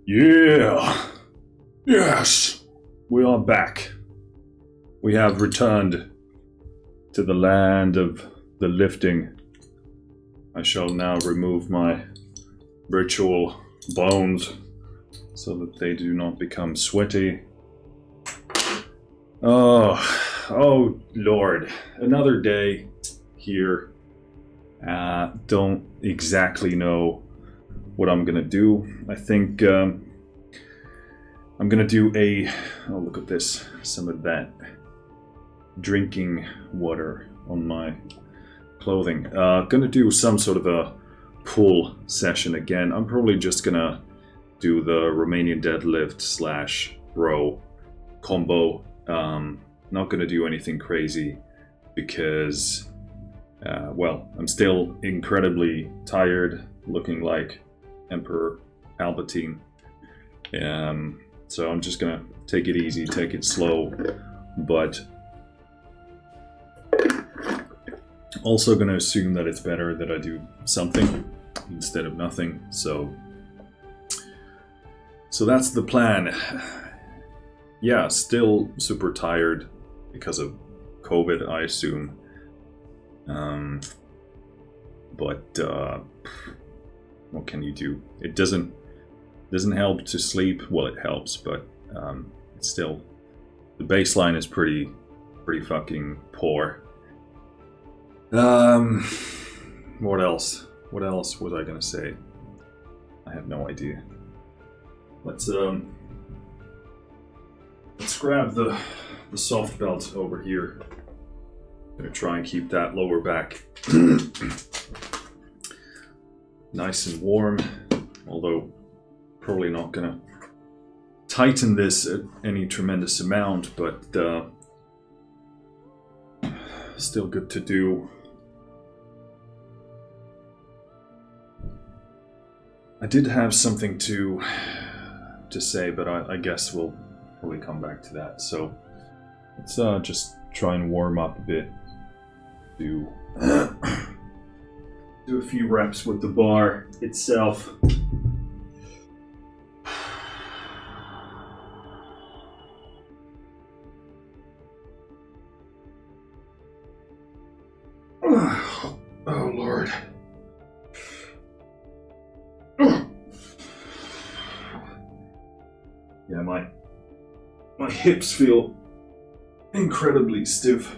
Yeah! Yes! We are back. We have returned to the land of the lifting. I shall now remove my ritual bones so that they do not become sweaty. Oh Lord. Another day here. Don't exactly know what I'm gonna do. I think I'm gonna do oh look at this, some of that drinking water on my clothing. Gonna do some sort of a pull session again. I'm probably just gonna do the Romanian deadlift / row combo. Not gonna do anything crazy because well, I'm still incredibly tired, looking like Emperor Palpatine. So I'm just gonna take it easy, take it slow, but also gonna assume that it's better that I do something instead of nothing. So that's the plan. Yeah, still super tired because of COVID, I assume. But what can you do? It doesn't help to sleep. Well, it helps, but it's still, the baseline is pretty fucking poor. What else? What else was I gonna say? I have no idea. Let's grab the soft belt over here. I'm gonna try and keep that lower back nice and warm, although probably not gonna tighten this at any tremendous amount, but still good to do. I did have something to say, but I guess we'll probably come back to that. So let's just try and warm up a bit. Do a few reps with the bar itself. Oh Lord. Yeah, my hips feel incredibly stiff.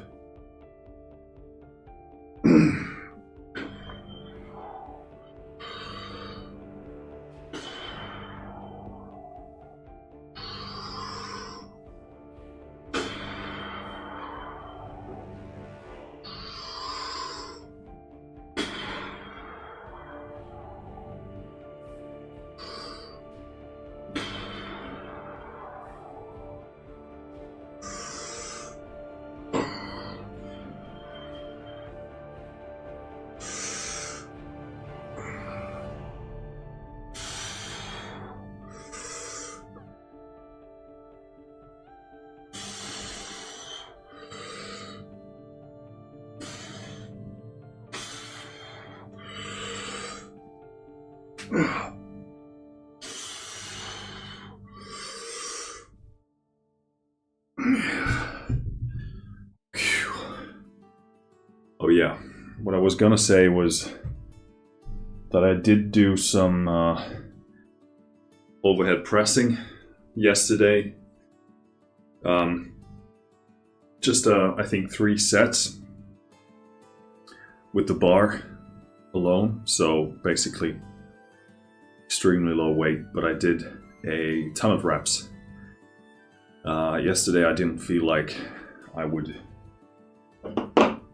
Oh yeah, what I was gonna say was that I did do some overhead pressing yesterday. Just I think 3 sets with the bar alone, so basically extremely low weight, but I did a ton of reps. Yesterday I didn't feel like I would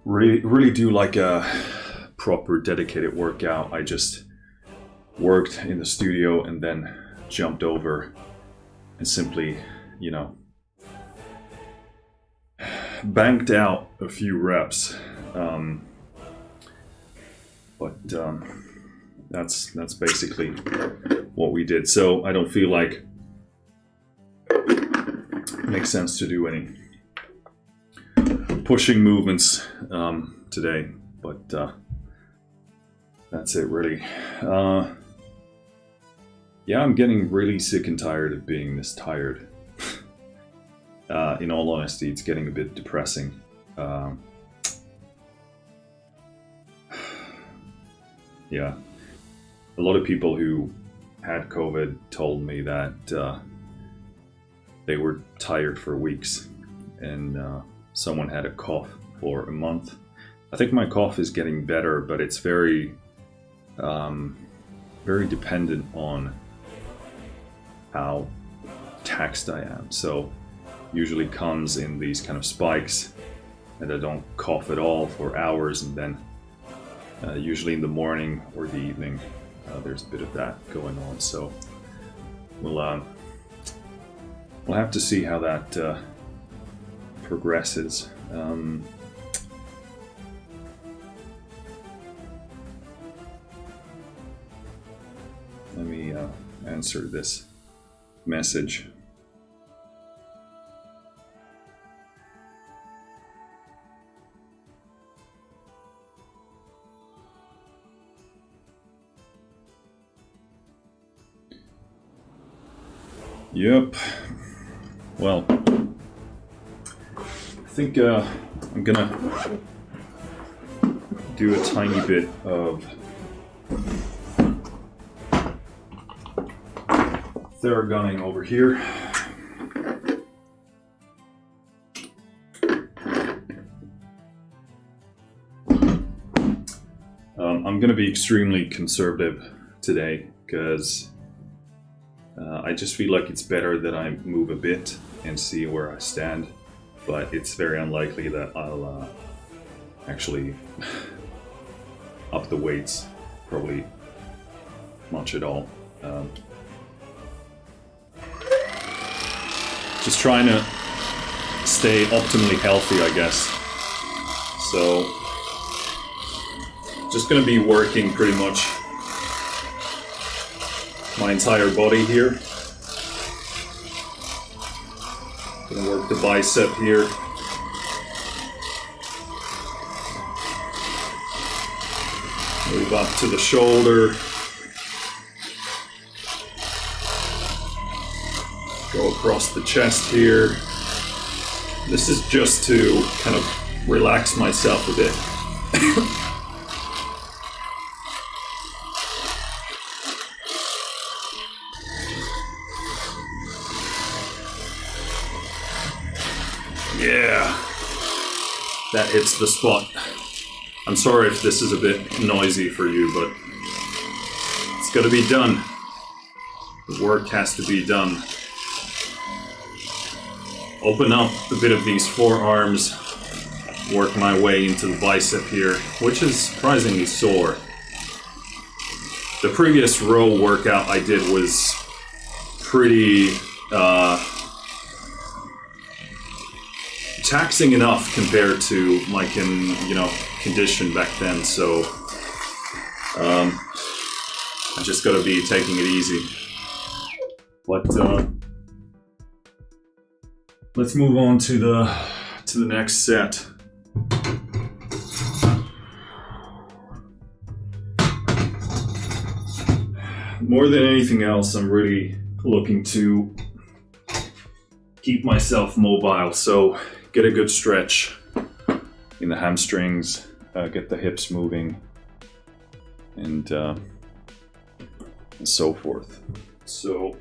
really do like a proper dedicated workout. I just worked in the studio and then jumped over and simply, you know, banked out a few reps. But that's basically what we did. So I don't feel like it makes sense to do any pushing movements today, but that's it really. Yeah, I'm getting really sick and tired of being this tired. In all honesty, it's getting a bit depressing. Yeah, a lot of people who had COVID told me that they were tired for weeks, and someone had a cough for a month. I think my cough is getting better, but it's very, very dependent on how taxed I am. So usually comes in these kind of spikes, and I don't cough at all for hours, and then usually in the morning or the evening there's a bit of that going on. So we'll have to see how that progresses. Let me answer this message. Yep. Well, I think I'm gonna do a tiny bit of Theragunning over here. I'm going to be extremely conservative today because I just feel like it's better that I move a bit and see where I stand, but it's very unlikely that I'll actually up the weights probably much at all. Just trying to stay optimally healthy, I guess. So, just gonna be working pretty much my entire body here. Gonna work the bicep here. Move up to the shoulder. Go across the chest here. This is just to kind of relax myself a bit. Yeah, that hits the spot. I'm sorry if this is a bit noisy for you, but it's gotta be done. The work has to be done. Open up a bit of these forearms, work my way into the bicep here, which is surprisingly sore. The previous row workout I did was pretty taxing enough compared to my condition back then, so I just gotta be taking it easy. But let's move on to the next set. More than anything else, I'm really looking to keep myself mobile, so get a good stretch in the hamstrings, get the hips moving, and so forth. So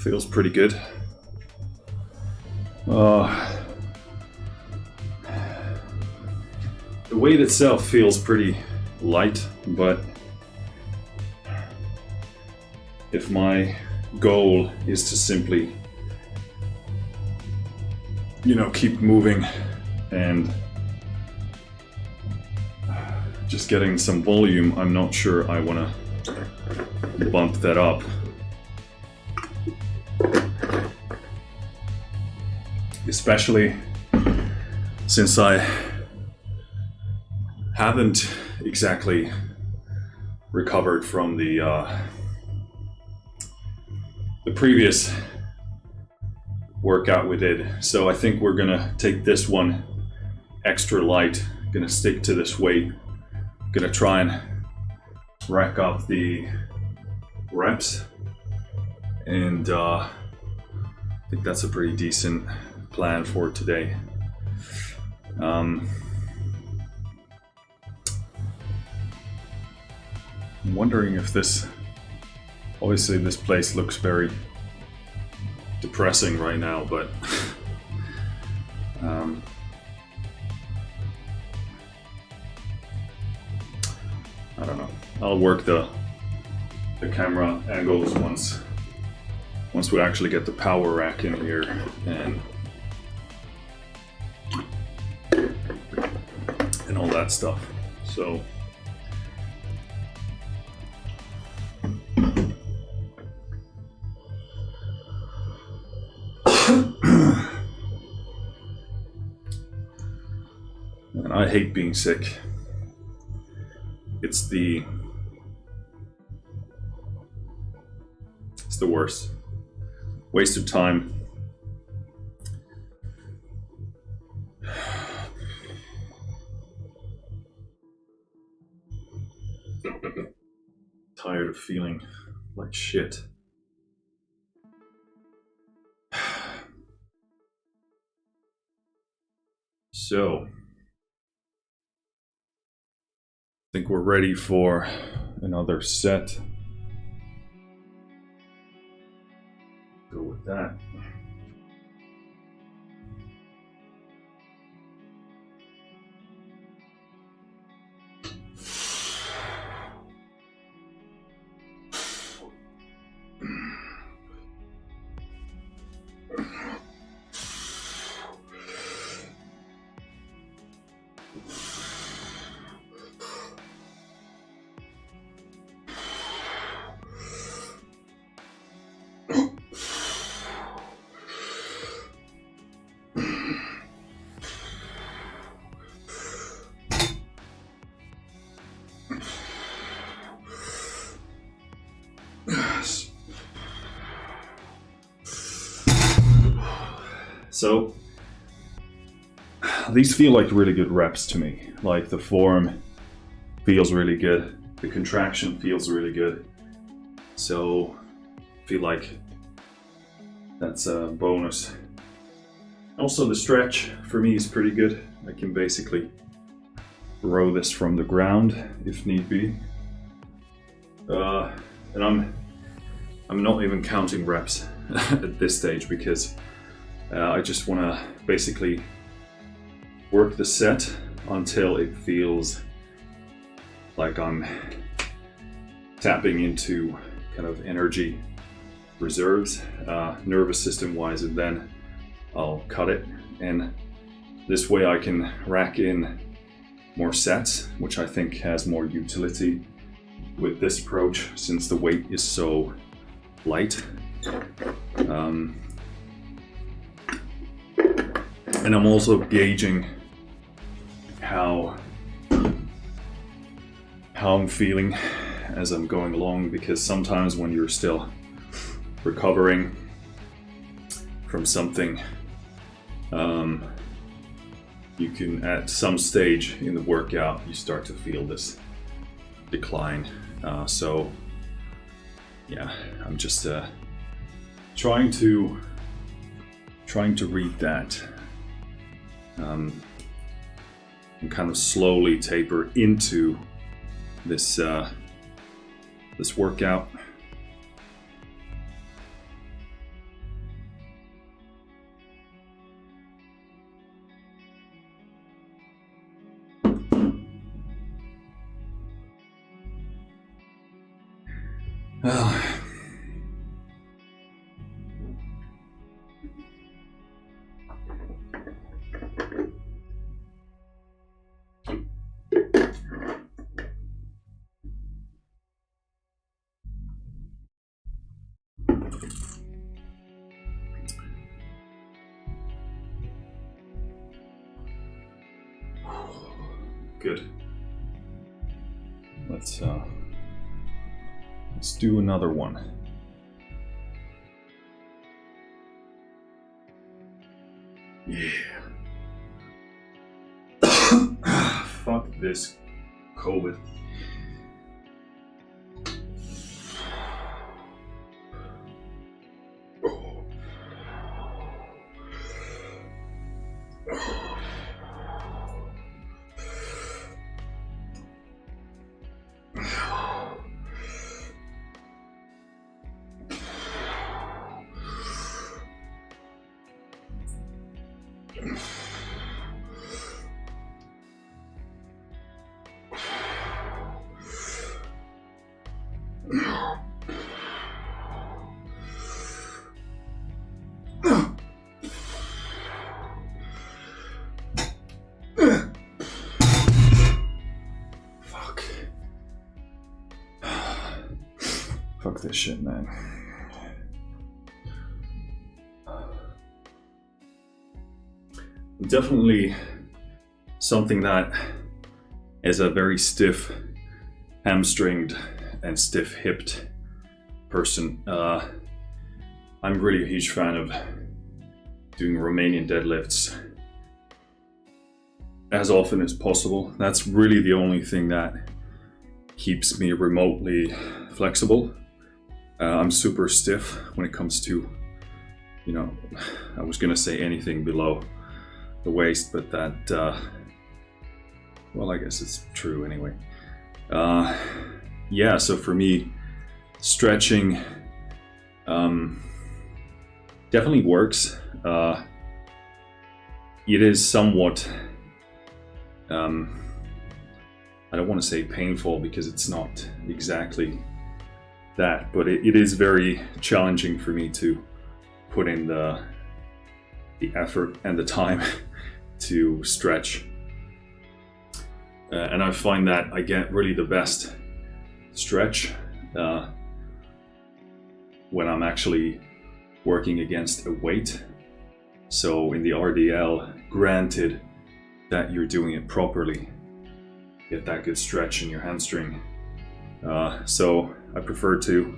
feels pretty good. weight itself feels pretty light, but if my goal is to simply, keep moving and just getting some volume, I'm not sure I want to bump that up. Especially since I haven't exactly recovered from the previous workout we did. So I think we're gonna take this one extra light, gonna stick to this weight, gonna try and rack up the reps, and I think that's a pretty decent plan for today. I'm wondering if obviously this place looks very depressing right now, but I don't know. I'll work the camera angles once we actually get the power rack in here and all that stuff. So and I hate being sick. It's the worst. Waste of time. Tired of feeling like shit. So, I think we're ready for another set. Go with that. So these feel like really good reps to me. Like the form feels really good, the contraction feels really good. So I feel like that's a bonus. Also the stretch for me is pretty good. I can basically row this from the ground if need be. And I'm not even counting reps at this stage because I just want to basically work the set until it feels like I'm tapping into kind of energy reserves, nervous system wise, and then I'll cut it. And this way I can rack in more sets, which I think has more utility with this approach since the weight is so light. And I'm also gauging how I'm feeling as I'm going along, because sometimes when you're still recovering from something, you can, at some stage in the workout, you start to feel this decline. So yeah, I'm just trying to read that and kind of slowly taper into this workout. Well, good. Let's do another one. Yeah. Fuck this COVID. Fuck this shit, man. Definitely something that is a very stiff, hamstringed, and stiff-hipped person. I'm really a huge fan of doing Romanian deadlifts as often as possible. That's really the only thing that keeps me remotely flexible. I'm super stiff when it comes to, you know, I was gonna say anything below the waist, but that, well, I guess it's true anyway. Yeah, so for me, stretching definitely works. It is somewhat, I don't want to say painful because it's not exactly that, but it is very challenging for me to put in the effort and the time to stretch. And I find that I get really the best stretch when I'm actually working against a weight. So in the RDL, granted that you're doing it properly, get that good stretch in your hamstring. So I prefer to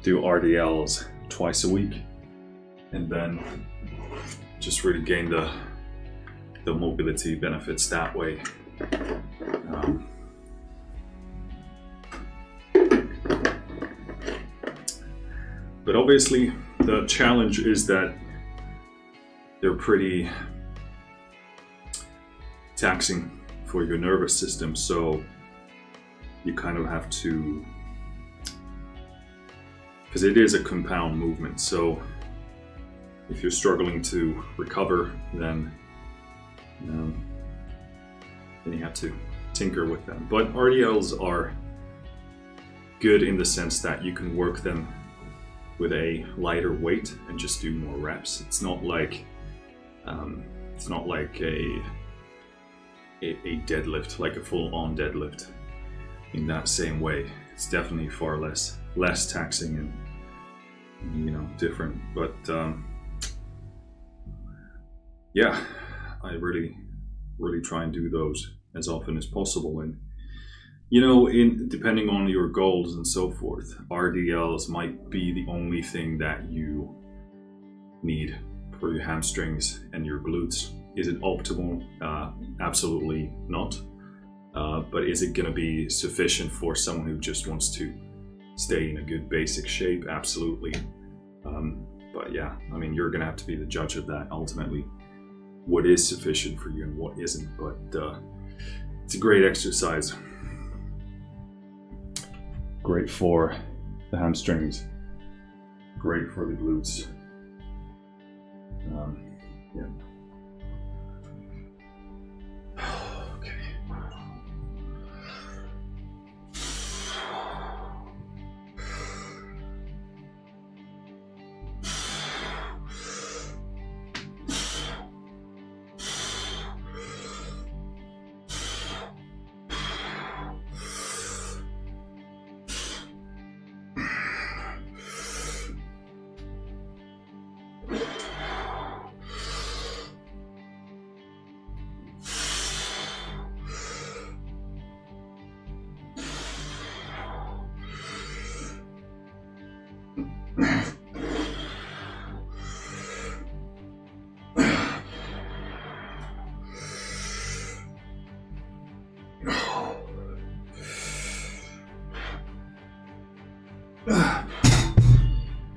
do RDLs twice a week and then just really gain the mobility benefits that way. But obviously the challenge is that they're pretty taxing for your nervous system, so you kind of have to, because it is a compound movement, so if you're struggling to recover, then you have to tinker with them. But RDLs are good in the sense that you can work them with a lighter weight and just do more reps. It's not like a deadlift, like a full-on deadlift in that same way. It's definitely far less taxing and different. But yeah, I really try and do those as often as possible. And depending on your goals and so forth, RDLs might be the only thing that you need for your hamstrings and your glutes. Is it optimal? Absolutely not. But is it going to be sufficient for someone who just wants to stay in a good basic shape? Absolutely. But yeah, I mean, you're going to have to be the judge of that ultimately. What is sufficient for you and what isn't. But it's a great exercise. Great for the hamstrings. Great for the glutes. Yeah. Okay.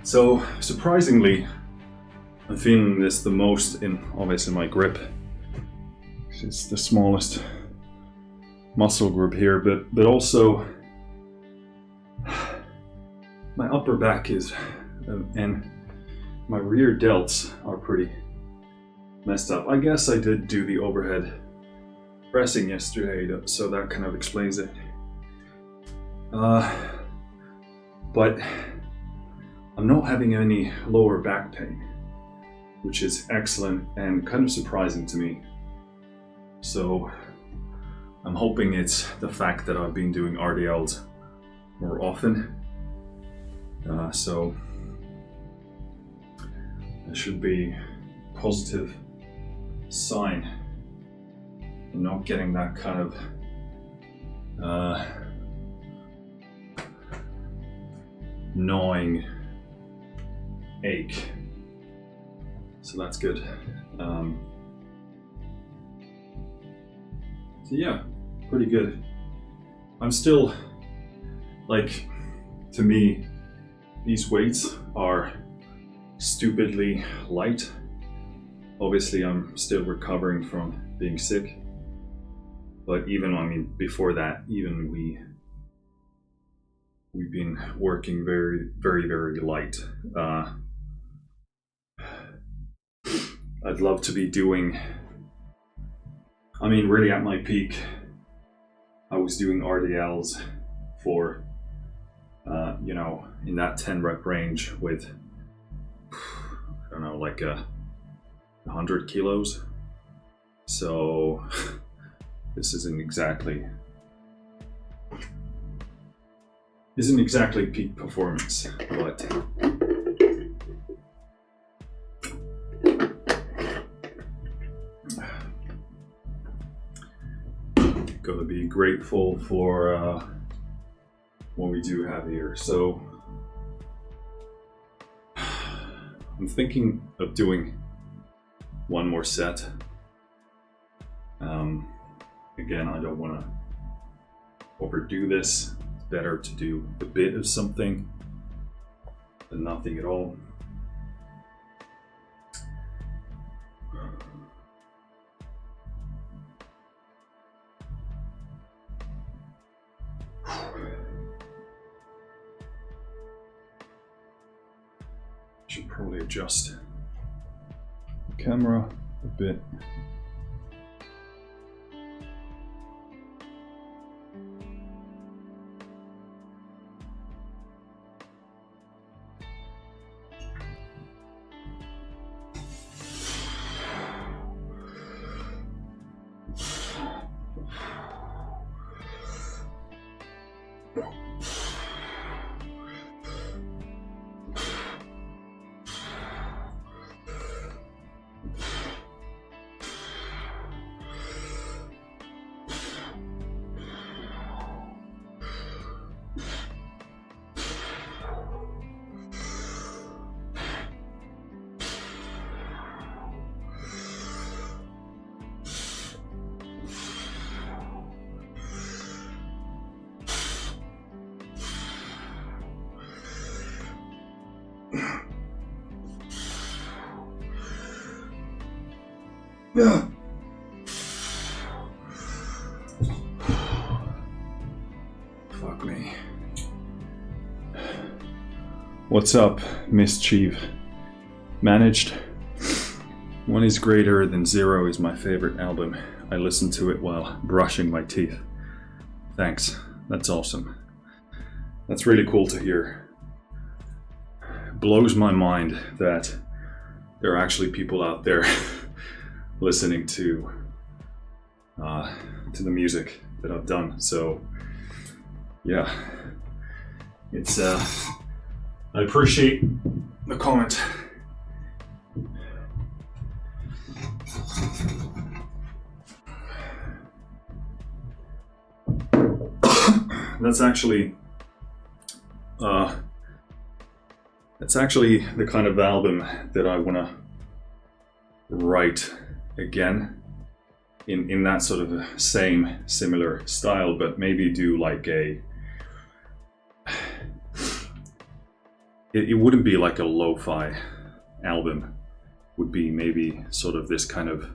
So surprisingly, I'm feeling this the most in obviously my grip. It's the smallest muscle group here, but also my upper back is and my rear delts are pretty messed up. I guess I did do the overhead pressing yesterday, so that kind of explains it. But I'm not having any lower back pain, which is excellent and kind of surprising to me. So I'm hoping it's the fact that I've been doing RDLs more often. So it should be a positive sign. I'm not getting that kind of gnawing ache. So that's good. So yeah, pretty good. I'm still, like, to me, these weights are stupidly light. Obviously, I'm still recovering from being sick. But even, I mean, before that, even we've been working very, very, very light. I'd love to be doing, I mean, really at my peak, I was doing RDLs for, you know, in that 10 rep range with, I don't know, like 100 kilos. So this isn't exactly peak performance, but gotta be grateful for what we do have here. So I'm thinking of doing one more set. Again, I don't want to overdo this. It's better to do a bit of something than nothing at all. Should probably adjust the camera a bit. Yeah. Fuck me. What's up, Mischief? Managed? One is Greater Than Zero is my favorite album. I listen to it while brushing my teeth. Thanks. That's awesome. That's really cool to hear. It blows my mind that there are actually people out there listening to the music that I've done. So yeah, it's I appreciate the comment. That's actually the kind of album that I want to write again in that sort of same similar style, but maybe do like it wouldn't be like a lo-fi album. It would be maybe sort of this kind of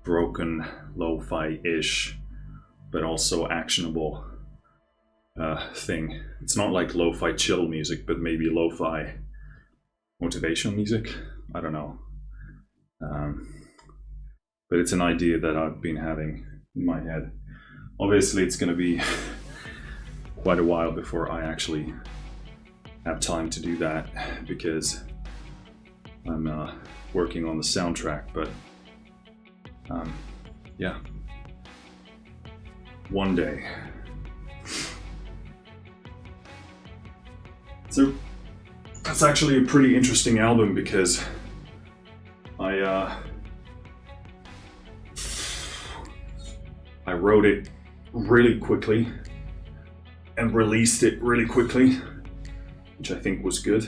broken lo-fi-ish, but also actionable thing. It's not like lo-fi chill music, but maybe lo-fi motivational music. I don't know. But it's an idea that I've been having in my head. Obviously, it's going to be quite a while before I actually have time to do that, because I'm working on the soundtrack. But yeah, one day. So that's actually a pretty interesting album, because I wrote it really quickly and released it really quickly, which I think was good.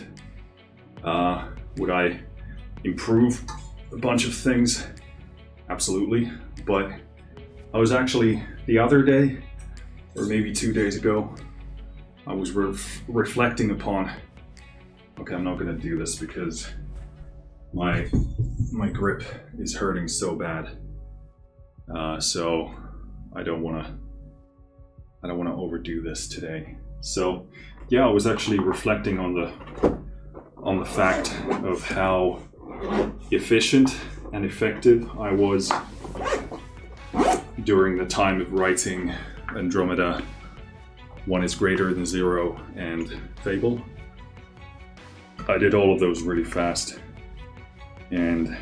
Would I improve a bunch of things? Absolutely. But I was actually, the other day, or maybe 2 days ago, I was reflecting upon, okay, I'm not gonna do this because my grip is hurting so bad. So I don't wanna overdo this today. So yeah, I was actually reflecting on the fact of how efficient and effective I was during the time of writing Andromeda, One is Greater Than Zero, and Fable. I did all of those really fast, and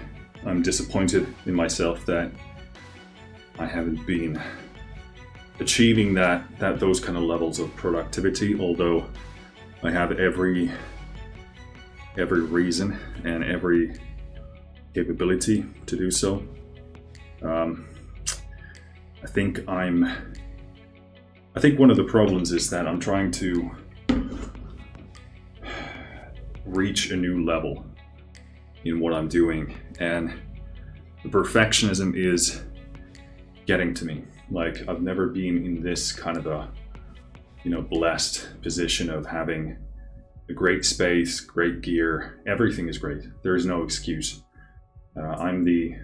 I'm disappointed in myself that I haven't been achieving those kind of levels of productivity, although I have every reason and every capability to do so. I think one of the problems is that I'm trying to reach a new level in what I'm doing, and the perfectionism is getting to me. Like, I've never been in this kind of a, blessed position of having a great space, great gear, everything is great. There is no excuse. I'm the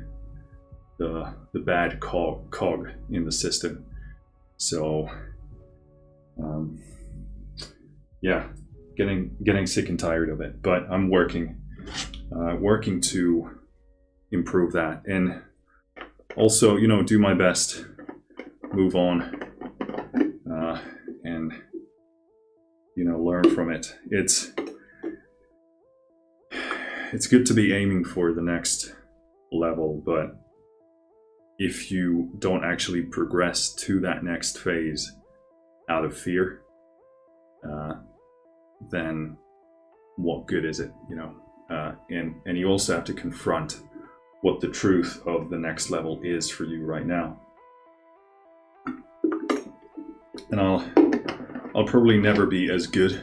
bad cog in the system. So, yeah, getting sick and tired of it. But I'm working to improve that, and also, do my best, move on, and learn from it. It's good to be aiming for the next level, but if you don't actually progress to that next phase out of fear, then what good is it? And you also have to confront what the truth of the next level is for you right now. And I'll probably never be as good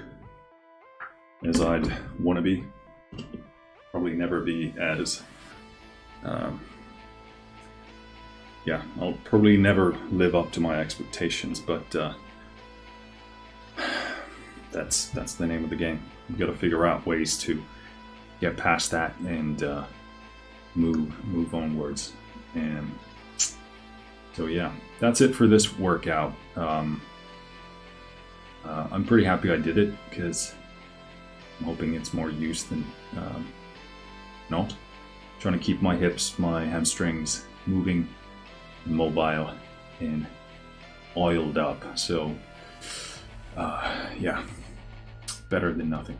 as I'd want to be. Probably never be as I'll probably never live up to my expectations, but that's the name of the game. You've got to figure out ways to get past that and move onwards. And so yeah, that's it for this workout. I'm pretty happy I did it, because I'm hoping it's more use than not. Trying to keep my hips, my hamstrings moving, mobile, and oiled up. So yeah, better than nothing.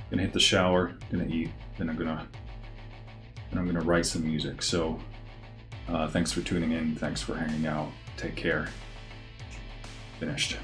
Gonna hit the shower, gonna eat, then I'm gonna write some music. So thanks for tuning in, thanks for hanging out, take care. Finished.